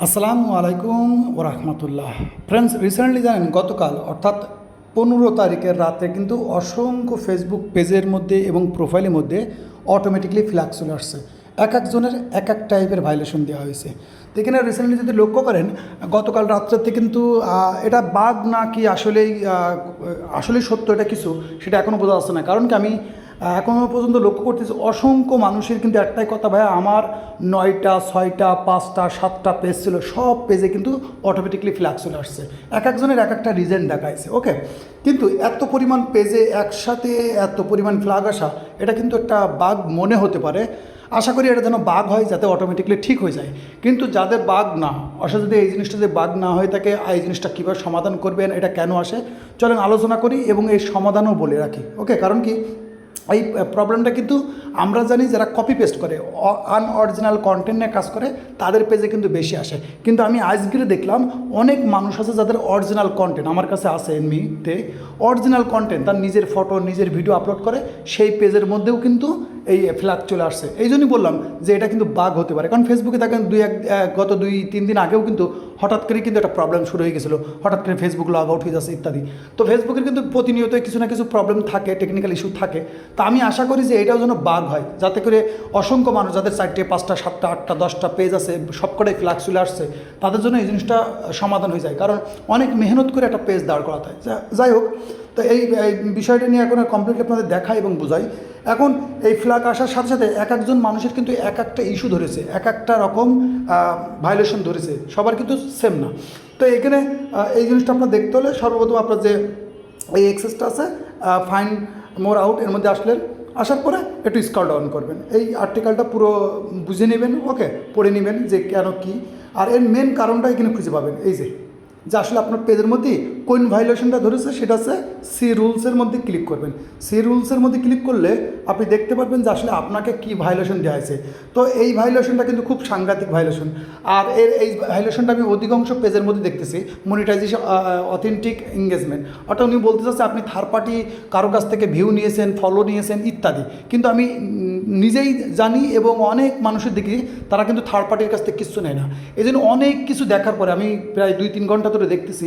আসসালামু আলাইকুম ওরহমতুল্লাহ। ফ্রেন্ডস, রিসেন্টলি জানেন গতকাল অর্থাৎ 15 তারিখের রাতে কিন্তু অসংখ্য ফেসবুক পেজের মধ্যে এবং প্রোফাইলের মধ্যে অটোমেটিকলি ফ্ল্যাগ চলে আসছে। এক একজনের এক এক টাইপের ভায়োলেশন দেওয়া হয়েছে। তো এখানে রিসেন্টলি যদি লক্ষ্য করেন, গতকাল রাত্রেতে কিন্তু এটা বাগ না কি আসলেই সত্য এটা কিছু সেটা এখনও বোঝা যাচ্ছে না। কারণ কি আমি এখনও পর্যন্ত লক্ষ্য করতেছি অসংখ্য মানুষের কিন্তু একটাই কথা, ভাইয়া আমার 9টা 6টা 5টা 7টা পেজ ছিল, সব পেজে কিন্তু অটোমেটিকলি ফ্ল্যাগ চলে আসছে। এক একজনের এক একটা রিজন দেখাইছে। ওকে, কিন্তু এত পরিমাণ পেজে একসাথে এত পরিমাণ ফ্ল্যাগ আসা, এটা কিন্তু একটা বাগ মনে হতে পারে। আশা করি এটা যেন বাগ হয়, যাতে অটোমেটিকলি ঠিক হয়ে যায়। কিন্তু যাদের বাগ না আসে, যদি এই জিনিসটা যদি বাগ না হয়ে থাকে, এই জিনিসটা কীভাবে সমাধান করবেন, এটা কেন আসে, চলেন আলোচনা করি এবং এই সমাধানও বলে রাখি। ওকে, কারণ কি এই প্রবলেমটা কিন্তু আমরা জানি যারা কপি পেস্ট করে, আনঅরিজিনাল কন্টেন্ট নিয়ে কাজ করে, তাদের পেজে কিন্তু বেশি আসে। কিন্তু আমি আজকে দেখলাম অনেক মানুষ আছে যাদের অরিজিনাল কন্টেন্ট আমার কাছে আছে, এমনিতে অরিজিনাল কন্টেন্ট, তার নিজের ফটো নিজের ভিডিও আপলোড করে, সেই পেজের মধ্যেও কিন্তু এই ফ্ল্যাগ চলে আসছে। এই জন্যই বললাম যে এটা কিন্তু বাগ হতে পারে। কারণ ফেসবুকে দেখেন গত 2-3 দিন আগেও কিন্তু হঠাৎ করে কিন্তু একটা প্রবলেম শুরু হয়ে গেছিলো, হঠাৎ করে ফেসবুক লগ আউট হয়ে যাচ্ছে ইত্যাদি। তো ফেসবুকের কিন্তু প্রতিনিয়ত কিছু না কিছু প্রবলেম থাকে, টেকনিক্যাল ইস্যু থাকে। তা আমি আশা করি যে এটাও যেন বাগ হয়, যাতে করে অসংখ্য মানুষ যাদের 4টে 5টা 7টা 8টা 10টা পেজ আছে, সবকটাই ফ্ল্যাগ চলে আসছে, তাদের জন্য এই জিনিসটা সমাধান হয়ে যায়। কারণ অনেক মেহনত করে একটা পেজ দাঁড় করাতে হয়। যাই হোক, তো এই বিষয়টা নিয়ে এখন কমপ্লিটলি আপনাদের দেখাই এবং বোঝাই। এখন এই ফ্ল্যাগ আসার সাথে সাথে এক একজন মানুষের কিন্তু এক একটা ইস্যু ধরেছে, এক একটা রকম ভায়োলেশন ধরেছে, সবার কিন্তু সেম না। তো এখানে এই জিনিসটা আপনার দেখতে হলে সর্বপ্রথম আপনার যে এই এক্সেসটা আছে, ফাইন্ড মোর আউট, এর মধ্যে আসার পরে একটু স্ক্রল ডাউন করবেন, এই আর্টিকেলটা পুরো বুঝে নেবেন। ওকে, পড়ে নেবেন যে কেন কি, আর এর মেন কারণটা এখানে খুঁজে পাবেন। এই যে আসলে আপনার পেজের মধ্যে কোন ভায়োলেশনটা ধরেছে, সেটা হচ্ছে সি রুলসের মধ্যে ক্লিক করবেন। সি রুলসের মধ্যে ক্লিক করলে আপনি দেখতে পারবেন যে আসলে আপনাকে কি ভায়োলেশন দেওয়া হয়েছে। তো এই ভায়োলেশনটা কিন্তু খুব সাংঘাতিক ভায়োলেশন। আর এই ভায়োলেশনটা আমি অধিকাংশ পেজের মধ্যে দেখতেছি, মনিটাইজেশন অথেন্টিক এঙ্গেজমেন্ট, অর্থাৎ উনি বলতে চাচ্ছে আপনি থার্ড পার্টি কারো কাছ থেকে ভিউ নিয়েছেন, ফলো নিয়েছেন ইত্যাদি। কিন্তু আমি নিজেই জানি এবং অনেক মানুষের দেখি তারা কিন্তু থার্ড পার্টির কাছ থেকে কিছু নেয় না। এই জন্য অনেক কিছু দেখার পরে, আমি প্রায় 2-3 ঘন্টা ধরে দেখতেছি,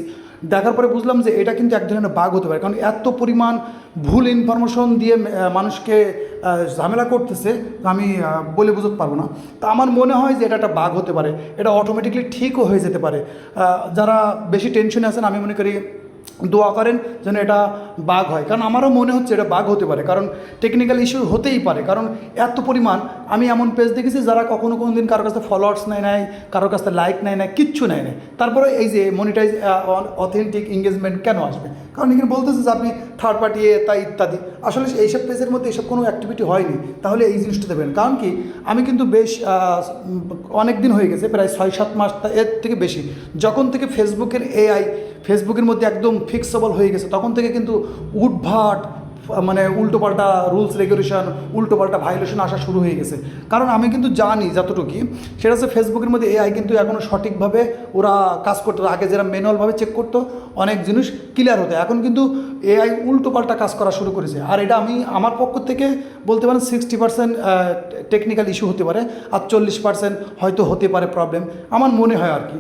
দেখার পরে বুঝলাম যে এটা কিন্তু এক ধরনের বাগ হতে পারে। কারণ এত পরিমাণ ভুল ইনফরমেশন দিয়ে মানুষকে ঝামেলা করতেছে, আমি বলে বোঝাতে পারবো না। তা আমার মনে হয় যে এটা একটা বাগ হতে পারে, এটা অটোমেটিকলি ঠিকও হয়ে যেতে পারে। যারা বেশি টেনশনে আছেন, আমি মনে করি দোয়া করেন যেন এটা বাগ হয়। কারণ আমারও মনে হচ্ছে এটা বাগ হতে পারে, কারণ টেকনিক্যাল ইস্যু হতেই পারে। কারণ এত পরিমাণ আমি এমন পেজ দেখেছি যারা কখনো কোনো দিন কারোর কাছে ফলোয়ার্স নেয়, কারোর কাছে লাইক নেয়, কিচ্ছু নেয়। তারপরে এই যে মনিটাইজ অথেন্টিক এঙ্গেজমেন্ট কেন আসবে? কারণ এখানে বলতেছে যে আপনি থার্ড পার্টি তাই ইত্যাদি। আসলে এইসব পেজের মধ্যে এইসব কোনো অ্যাক্টিভিটি হয়নি, তাহলে এই জিনিসটা দেবেন। কারণ কি আমি কিন্তু বেশ অনেক দিন হয়ে গেছে, প্রায় 6-7 মাস, এর থেকে বেশি, যখন থেকে ফেসবুকের মধ্যে একদম ফিক্সেবল হয়ে গেছে, তখন থেকে কিন্তু উঠভাট মানে উল্টোপাল্টা রুলস রেগুলেশন, উল্টোপাল্টা ভায়োলেশন আসা শুরু হয়ে গেছে। কারণ আমি কিন্তু জানি যতটুকু, সেটা হচ্ছে ফেসবুকের মধ্যে এআই কিন্তু এখনও সঠিকভাবে ওরা কাজ করতো। আগে যারা ম্যানুয়ালভাবে চেক করতো অনেক জিনিস ক্লিয়ার হতো, এখন কিন্তু এআই উল্টোপাল্টা কাজ করা শুরু করেছে। আর এটা আমি আমার পক্ষ থেকে বলতে পারেন 60% টেকনিক্যাল ইস্যু হতে পারে, আর 40% হয়তো হতে পারে প্রবলেম, আমার মনে হয় আর কি,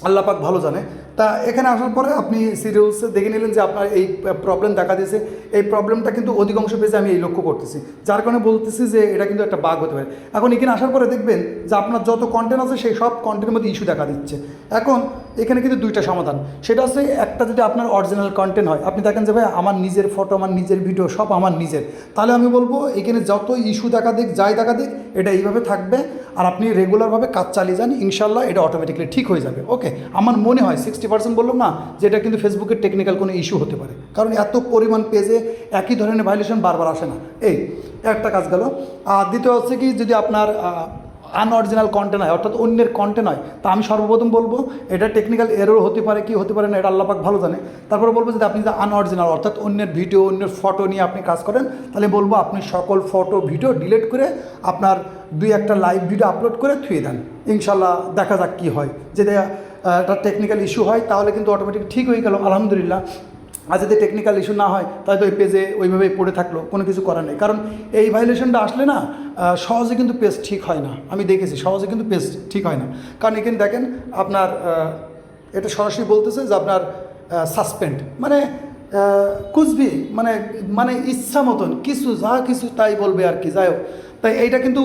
আল্লাহ পাক ভালো জানে। তা এখানে আসার পরে আপনি সিরিয়ালসে দেখে নিলেন যে আপনার এই প্রবলেম দেখা দিয়েছে। এই প্রবলেমটা কিন্তু অধিকাংশ পেজে আমি এই লক্ষ্য করতেছি, যার কারণে বলতেছি যে এটা কিন্তু একটা বাগ হতে পারে। এখন এখানে আসার পরে দেখবেন যে আপনার যত কন্টেন্ট আছে সেই সব কন্টেন্টের মধ্যে ইস্যু দেখা দিচ্ছে। এখন এখানে কিন্তু 2টা সমাধান, সেটা হচ্ছে একটা যদি আপনার অরিজিনাল কন্টেন্ট হয়, আপনি দেখেন যে ভাই আমার নিজের ফটো, আমার নিজের ভিডিও সব আমার নিজের, তাহলে আমি বলবো এখানে যত ইস্যু দেখা দিক, যাই দেখা দিক, এটা এইভাবে থাকবে আর আপনি রেগুলারভাবে কাজ চালিয়ে যান, ইনশাল্লাহ এটা অটোমেটিকলি ঠিক হয়ে যাবে। ওকে, আমার মনে হয় 60% বললাম না যে এটা কিন্তু ফেসবুকের টেকনিক্যাল কোনো ইস্যু হতে পারে, কারণ এত পরিমাণ পেজে একই ধরনের ভায়োলেশন বারবার আসে না। এই একটা কাজ গেল। আর দ্বিতীয় হচ্ছে কি, যদি আপনার আনঅরিজিনাল কন্টেন্ট হয়, অর্থাৎ অন্যের কন্টেন্ট হয়, তা আমি সর্বপ্রথম বলবো এটা টেকনিক্যাল এরর হতে পারে, কি হতে পারে না, এটা আল্লাহ পাক ভালো জানে। তারপরে বলবো যদি আপনি যদি আনঅরিজিনাল অর্থাৎ অন্যের ভিডিও, অন্যের ফটো নিয়ে আপনি কাজ করেন, তাহলে বলবো আপনি সকল ফটো ভিডিও ডিলিট করে আপনার 2-1টা লাইভ ভিডিও আপলোড করে থুয়ে দেন, ইনশাল্লাহ দেখা যাক কী হয়। যদি একটা টেকনিক্যাল ইস্যু হয় তাহলে কিন্তু অটোমেটিক ঠিক হয়ে গেল, আলহামদুলিল্লাহ। আর যদি টেকনিক্যাল ইস্যু না হয় তাহলে তো ওই পেজে ওইভাবেই পড়ে থাকলো, কোনো কিছু করার নেই। কারণ এই ভাইলেশনটা আসলে না সহজে কিন্তু পেজ ঠিক হয় না, আমি দেখেছি সহজে কিন্তু পেজ ঠিক হয় না। কারণ এখানে দেখেন আপনার এটা সরাসরি বলতেছে যে আপনার সাসপেন্ড, মানে কুচবি, মানে মানে ইচ্ছা মতন কিছু যা কিছু তাই বলবে আর কি, যাই হোক। তাই এইটা কিন্তু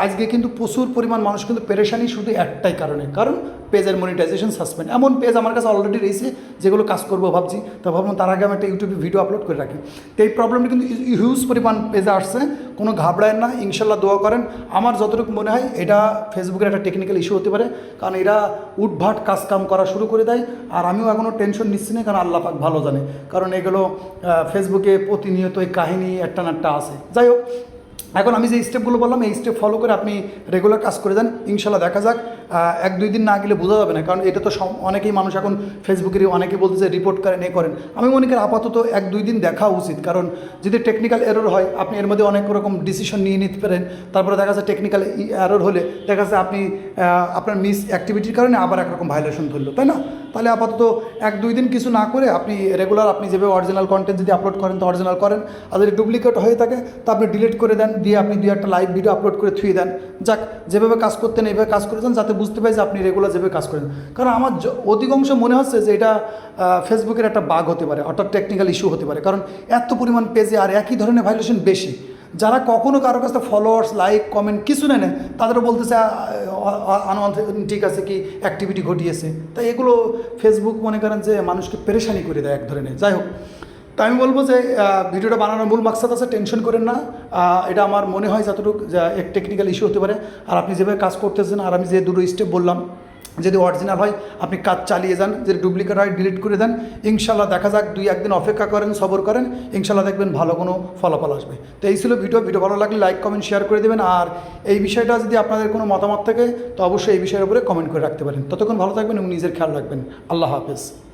আজকে কিন্তু প্রচুর পরিমাণ মানুষ কিন্তু পেরেশানি শুধু একটাই কারণে, কারণ পেজের মনিটাইজেশন সাসপেন্ড। এমন পেজ আমার কাছে অলরেডি রয়েছে যেগুলো কাজ করবো ভাবছি, তো ভাবলাম তার আগে আমি একটা ইউটিউবে ভিডিও আপলোড করে রাখি। তো এই প্রবলেমটা কিন্তু হিউজ পরিমাণ পেজে আসছে, কোনো ঘাবড়ায়েন না, ইনশাল্লাহ দোয়া করেন। আমার যতটুকু মনে হয় এটা ফেসবুকের একটা টেকনিক্যাল ইস্যু হতে পারে, কারণ এরা উঠভাট কাজকাম করা শুরু করে দেয়। আর আমিও এখনও টেনশন নিচ্ছি না, কারণ আল্লাহ পাক ভালো জানে, কারণ এগুলো ফেসবুকে প্রতিনিয়ত এই কাহিনী একটা না একটা আছে। যাই হোক, এখন আমি যে স্টেপগুলো বললাম এই স্টেপ ফলো করে আপনি রেগুলার কাজ করে যান, ইনশাল্লাহ দেখা যাক। 1-2 দিন না গেলে বোঝা যাবে না, কারণ এটা তো অনেকেই মানুষ এখন ফেসবুকেরই অনেকেই বলতেছে রিপোর্ট করেন এ করেন। আমি মনে করি আপাতত 1-2 দিন দেখা উচিত, কারণ যদি টেকনিক্যাল এরর হয় আপনি এর মধ্যে অনেক রকম ডিসিশন নিয়ে নিতে পারেন। তারপরে দেখা যাচ্ছে টেকনিক্যাল এরর হলে দেখা যাচ্ছে আপনি আপনার মিস অ্যাক্টিভিটির কারণে আবার একরকম ভায়োলেশন ধরলো, তাই না? তাহলে আপাতত 1-2 দিন কিছু না করে আপনি রেগুলার আপনি যেভাবে অরিজিনাল কন্টেন্ট যদি আপলোড করেন তো অরিজিনাল করেন, আর যদি ডুপ্লিকেট হয়ে থাকে তা আপনি ডিলিট করে দেন, দিয়ে আপনি 2-1 লাইভ ভিডিও আপলোড করে থুয়ে দেন। যাক, যেভাবে কাজ করতেন এইভাবে কাজ করে দেন, যাতে বুঝতে পারি যে আপনি রেগুলার যেভাবে কাজ করেন। কারণ আমার অধিকাংশ মনে হচ্ছে যে এটা ফেসবুকের একটা বাগ হতে পারে, অর্থাৎ টেকনিক্যাল ইস্যু হতে পারে, কারণ এত পরিমাণ পেজে আর একই ধরনের ভায়োলেশন বেশি। যারা কখনো কারো কাছে ফলোয়ার্স লাইক কমেন্ট কিছু নেয় না, তাদেরও বলতেছে ঠিক আছে কি অ্যাক্টিভিটি ঘটিয়েছে। তাই এগুলো ফেসবুক মনে করেন যে মানুষকে পেরেশানি করে দেয় এক ধরনের। যাই হোক, তো আমি বলবো যে ভিডিওটা বানানোর মূল মাকসাদ আছে, টেনশন করেন না। এটা আমার মনে হয় যতটুকু এক টেকনিক্যাল ইস্যু হতে পারে। আর আপনি যেভাবে কাজ করতেছেন আর আমি যে 2 স্টেপ বললাম, যদি অরিজিনাল হয় আপনি কাজ চালিয়ে যান, যদি ডুপ্লিকেট হয় ডিলিট করে দেন। ইনশাল্লাহ দেখা যাক, 2-1 দিন অপেক্ষা করেন, সবর করেন, ইনশাল্লাহ দেখবেন ভালো কোনো ফলাফল আসবে। তো এই ছিল ভিডিও ভালো লাগলে লাইক কমেন্ট শেয়ার করে দেবেন। আর এই বিষয়টা যদি আপনাদের কোনো মতামত থাকে তো অবশ্যই এই বিষয়ের উপরে কমেন্ট করে রাখতে পারেন। ততক্ষণ ভালো থাকবেন এবং নিজের খেয়াল রাখবেন। আল্লাহ হাফেজ।